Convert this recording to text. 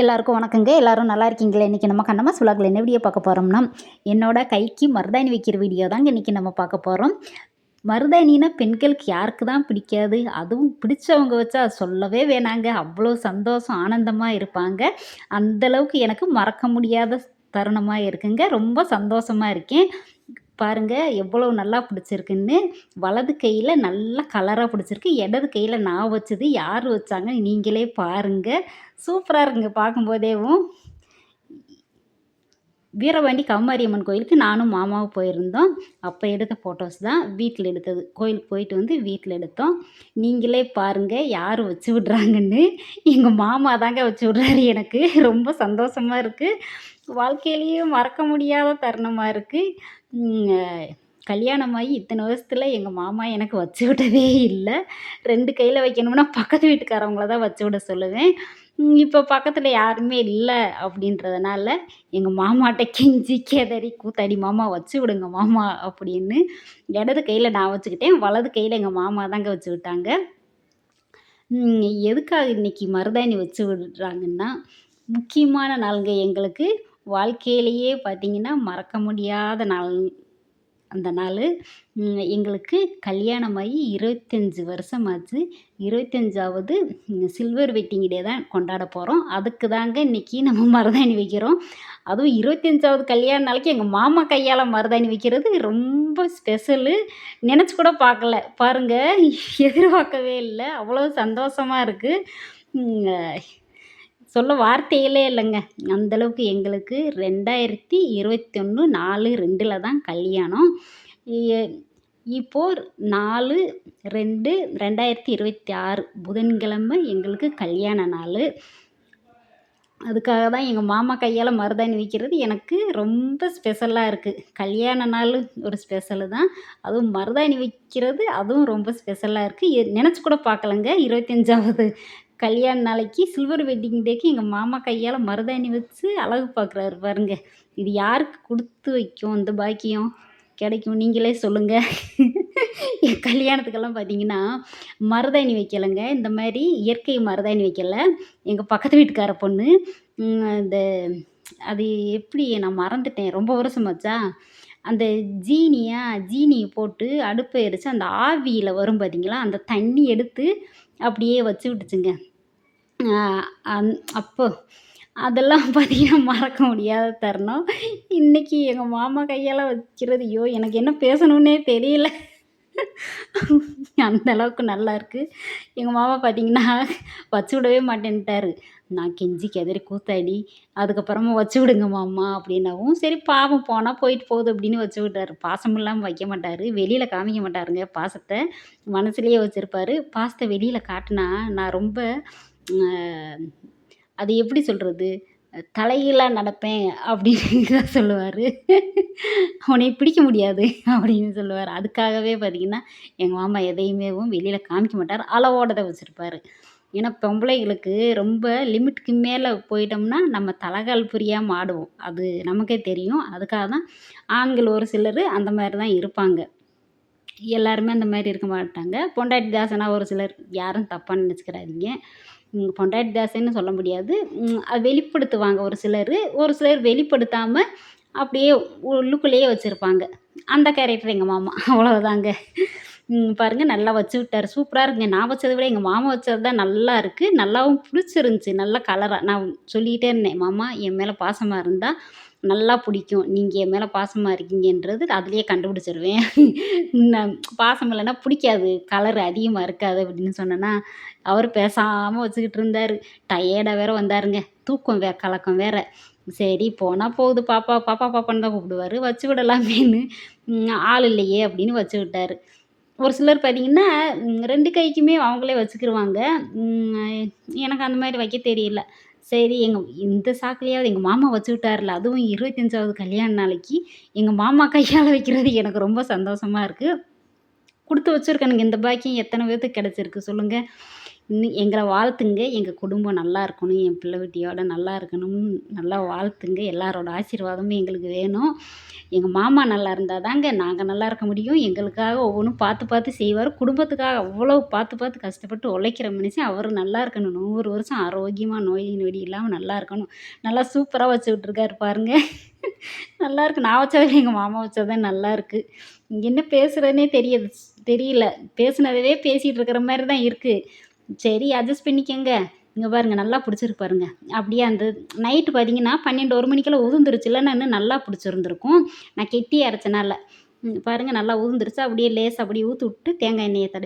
எல்லாருக்கும் வணக்கங்க. எல்லாரும் நல்லா இருக்கீங்களா? இன்றைக்கி நம்ம கண்ணம்மாஸ் விலாகில் என்ன வீடியோ பார்க்க போகிறோம்னா, என்னோட கைக்கு மருதாணி வைக்கிற வீடியோ தாங்க இன்றைக்கி நம்ம பார்க்க போகிறோம். மருதாணினா பெண்களுக்கு யாருக்கு தான் பிடிக்காது? அதுவும் பிடிச்சவங்க வச்சா சொல்லவே வேணாங்க. அவ்வளோ சந்தோஷம், ஆனந்தமாக இருப்பாங்க. அந்தளவுக்கு எனக்கு மறக்க முடியாத தருணமாக இருக்குங்க. ரொம்ப சந்தோஷமாக இருக்கேன். பாருங்க எவ்வளோ நல்லா பிடிச்சிருக்குன்னு. வலது கையில் நல்லா கலராக பிடிச்சிருக்கு. இடது கையில் நான் வச்சது யார் வச்சாங்கன்னு நீங்களே பாருங்க. சூப்பராக இருக்குங்க பார்க்கும்போதேவும். வீரபாண்டி கௌமாரியம்மன் கோயிலுக்கு நானும் மாமாவும் போயிருந்தோம். அப்போ எடுத்த ஃபோட்டோஸ் தான். வீட்டில் எடுத்தது. கோயிலுக்கு போயிட்டு வந்து வீட்டில் எடுத்தோம். நீங்களே பாருங்கள் யார் வச்சு விட்றாங்கன்னு. எங்கள் மாமா தாங்க வச்சு விட்றாரு எனக்கு. ரொம்ப சந்தோஷமாக இருக்குது. வாழ்க்கையிலேயே மறக்க முடியாத தருணமாக இருக்குது. கல்யாணமாகி இத்தனை வருஷத்தில் எங்கள் மாமா எனக்கு வச்சு விட்டதே இல்லை. 2 கையில் வைக்கணும்னா பக்கத்து வீட்டுக்காரவங்கள தான் வச்சு விட சொல்லுவேன். இப்போ பக்கத்தில் யாருமே இல்லை அப்படின்றதுனால எங்கள் மாமாட்ட கெஞ்சி கெதறி கூத்தாடி, மாமா வச்சு விடுங்க மாமா அப்படின்னு. இடது கையில் நான் வச்சுக்கிட்டேன். வலது கையில் எங்கள் மாமா தாங்க வச்சு விட்டாங்க. எதுக்காக இன்றைக்கி மருதாணி வச்சு விடுறாங்கன்னா, முக்கியமான நாளுங்க எங்களுக்கு. வாழ்க்கையிலேயே பார்த்திங்கன்னா மறக்க முடியாத நாள் அந்த நாள். எங்களுக்கு கல்யாணமாகி 25 வருஷம் ஆச்சு. 25வது சில்வர் வெட்டிங் டே தான் கொண்டாட போகிறோம். அதுக்கு தாங்க இன்றைக்கி நம்ம மருதாணி வைக்கிறோம். அதுவும் 25வது கல்யாண நாளைக்கு எங்கள் மாமா கையால் மருதாணி வைக்கிறது ரொம்ப ஸ்பெஷலு. நினச்சி கூட பார்க்கல. பாருங்கள், எதிர்பார்க்கவே இல்லை. அவ்வளோ சந்தோஷமாக இருக்குது. சொல்ல வார்த்தைகளே இல்லைங்க. அந்தளவுக்கு எங்களுக்கு 2021 4/2 தான் கல்யாணம். இப்போது 4/2/2026 புதன்கிழமை எங்களுக்கு கல்யாண நாள். அதுக்காக தான் எங்கள் மாமா கையால் மருதாணி வைக்கிறது எனக்கு ரொம்ப ஸ்பெஷலாக இருக்குது. கல்யாண நாள் ஒரு ஸ்பெஷலு தான். அதுவும் மருதாணி வைக்கிறது அதுவும் ரொம்ப ஸ்பெஷலாக இருக்குது. நினச்சி கூட பார்க்கலங்க. 25வது கல்யாண நாளைக்கு சில்வர் வெட்டிங் டேக்கு எங்கள் மாமா கையால் மருதாணி வச்சு அழகு பார்க்குறாரு பாருங்க. இது யாருக்கு கொடுத்து வைக்கும் இந்த பாக்கியம் கிடைக்கும்? நீங்களே சொல்லுங்கள். என் கல்யாணத்துக்கெல்லாம் பார்த்தீங்கன்னா மருதாணி வைக்கலைங்க. இந்த மாதிரி இயற்கை மருதாணி வைக்கல. எங்கள் பக்கத்து வீட்டுக்கார பொண்ணு இந்த அது எப்படி நான் மறந்துட்டேன். ரொம்ப வருஷமாச்சா. அந்த ஜீனியை போட்டு அடுப்பை எரித்து அந்த ஆவியில் வரும் பார்த்தீங்களா, அந்த தண்ணி எடுத்து அப்படியே வச்சு விட்டுச்சுங்க. அப்போ அதெல்லாம் பார்த்தீங்கன்னா மறக்க முடியாத தருணம். இன்றைக்கி எங்கள் மாமா கையால் வைக்கிறது, ஐயோ எனக்கு என்ன பேசணுன்னே தெரியல. அந்த அளவுக்கு நல்லாயிருக்கு. எங்கள் மாமா பார்த்தீங்கன்னா வச்சு விடவே மாட்டேன்ட்டாரு. நான் கெஞ்சி கெதறி கூத்தாடி அதுக்கப்புறமா வச்சு விடுங்க மாமா அப்படின்னவும், சரி பாவம் போனால் போயிட்டு போகுது அப்படின்னு வச்சு விட்டாரு. பாசம் இல்லாமல் வைக்க மாட்டார். வெளியில் காமிக்க மாட்டாருங்க பாசத்தை. மனசுலேயே வச்சுருப்பாரு. பாசத்தை வெளியில் காட்டினா நான் ரொம்ப அது எப்படி சொல்கிறது, தலைகீழாக நடப்பேன் அப்படின்னு தான் சொல்லுவார். உன்னை பிடிக்க முடியாது அப்படின்னு சொல்லுவார். அதுக்காகவே பார்த்திங்கன்னா எங்கள் மாமா எதையுமேவும் வெளியில் காமிக்க மாட்டார். அளவோட தான் வச்சுருப்பார். ஏன்னா பொம்பளைங்களுக்கு ரொம்ப லிமிட்டுக்கு மேலே போயிட்டோம்னா நம்ம தலைகால் புரியாமல் ஆடுவோம். அது நமக்கே தெரியும். அதுக்காக தான் ஆண்கள் ஒரு சிலர் அந்த மாதிரி தான் இருப்பாங்க. எல்லாருமே அந்த மாதிரி இருக்க மாட்டாங்க. பொண்டாட்டி தாசனா ஒரு சிலர், யாரும் தப்பாக நினச்சிக்கிறாதீங்க. பொண்டாட்டி தாசன்னு சொல்ல முடியாது. அது வெளிப்படுத்துவாங்க ஒரு சிலர் வெளிப்படுத்தாமல் அப்படியே உள்ளுக்குள்ளேயே வச்சுருப்பாங்க. அந்த கேரக்டர் எங்கள் மாமா. அவ்வளோதாங்க. பாருங்கள் நல்லா வச்சு விட்டார். சூப்பராக இருக்குங்க. நான் வச்சதை விட எங்கள் மாமா வச்சது தான் நல்லா இருக்குது. நல்லாவும் பிடிச்சிருந்துச்சி. நல்ல கலராக நான் சொல்லிக்கிட்டே இருந்தேன், மாமா என் மேலே பாசமாக இருந்தால் நல்லா பிடிக்கும். நீங்கள் என் மேலே பாசமாக இருக்கீங்கன்றது அதுலேயே கண்டுபிடிச்சிருவேன். நான் பாசம் இல்லைன்னா பிடிக்காது, கலர் அதிகமாக இருக்காது அப்படின்னு சொன்னேன்னா, அவர் பேசாமல் வச்சுக்கிட்டு இருந்தார். டயர்டாக வேறு வந்தாருங்க. தூக்கம் கலக்கம் வேறு. சரி போனால் போகுது, பாப்பா பாப்பா பாப்பான்னு தான் கூப்பிடுவார். வச்சு விடலாமேன்னு ஆள் இல்லையே அப்படின்னு வச்சு விட்டார். ஒரு சிலர் பார்த்தீங்கன்னா 2 கைக்குமே அவங்களே வச்சுக்கிருவாங்க. எனக்கு அந்த மாதிரி வைக்க தெரியல. சரி இந்த சாக்குலையாவது எங்கள் மாமா வச்சு விட்டார்ல, அதுவும் 25வது கல்யாண நாளைக்கு எங்கள் மாமா கையால் வைக்கிறது எனக்கு ரொம்ப சந்தோஷமாக இருக்குது. கொடுத்து வச்சுருக்கேனுங்க. இந்த பாக்கியம் எத்தனை பேத்துக்கு கிடச்சிருக்கு சொல்லுங்கள். எங்கள வாழ்த்துங்க. எங்க குடும்பம் நல்லா இருக்கணும். என் பிள்ளை குட்டியோட நல்லா இருக்கணும்னு நல்லா வாழ்த்துங்க. எல்லாரோட ஆசீர்வாதமும் எங்களுக்கு வேணும். எங்க மாமா நல்லா இருந்தா தாங்க நாங்க நல்லா இருக்க முடியும். எங்களுக்காக ஒவ்வொன்னும் பார்த்து பார்த்து செய்வாரு. குடும்பத்துக்காக அவ்வளோ பார்த்து பார்த்து கஷ்டப்பட்டு உழைக்கிற மனுஷன். அவரு நல்லா இருக்கணும். 100 வருஷம் ஆரோக்கியமா நோய் நொடி இல்லாம நல்லா இருக்கணும். நல்லா சூப்பரா வச்சு விட்டுருக்காரு பாருங்க. நல்லாருக்கு. நான் வச்சத விட எங்க மாமா வச்சது தான் நல்லாருக்கு. என்ன பேசுறதுன்னே தெரியல. பேசுனதவே பேசிட்டு இருக்கிற மாரி தான் இருக்கு. சரி அட்ஜஸ்ட் பண்ணிக்கங்க. இங்க பாருங்க நல்லா புடிச்சிருக்கு பாருங்க. அப்படியே அந்த நைட்டு பார்த்தீங்கன்னா 12, 1 மணிக்கெல்லாம் உதிர்ந்துருச்சு. இல்லன்னா இன்னும் நல்லா புடிச்சிருந்திருக்கும். நான் கெட்டியா அரைச்சனால. பாருங்க நல்லா உதிர்ந்துருச்சு. அப்படியே லேசா அப்படியே ஊத்தி விட்டு தேங்காய் எண்ணெய தடவி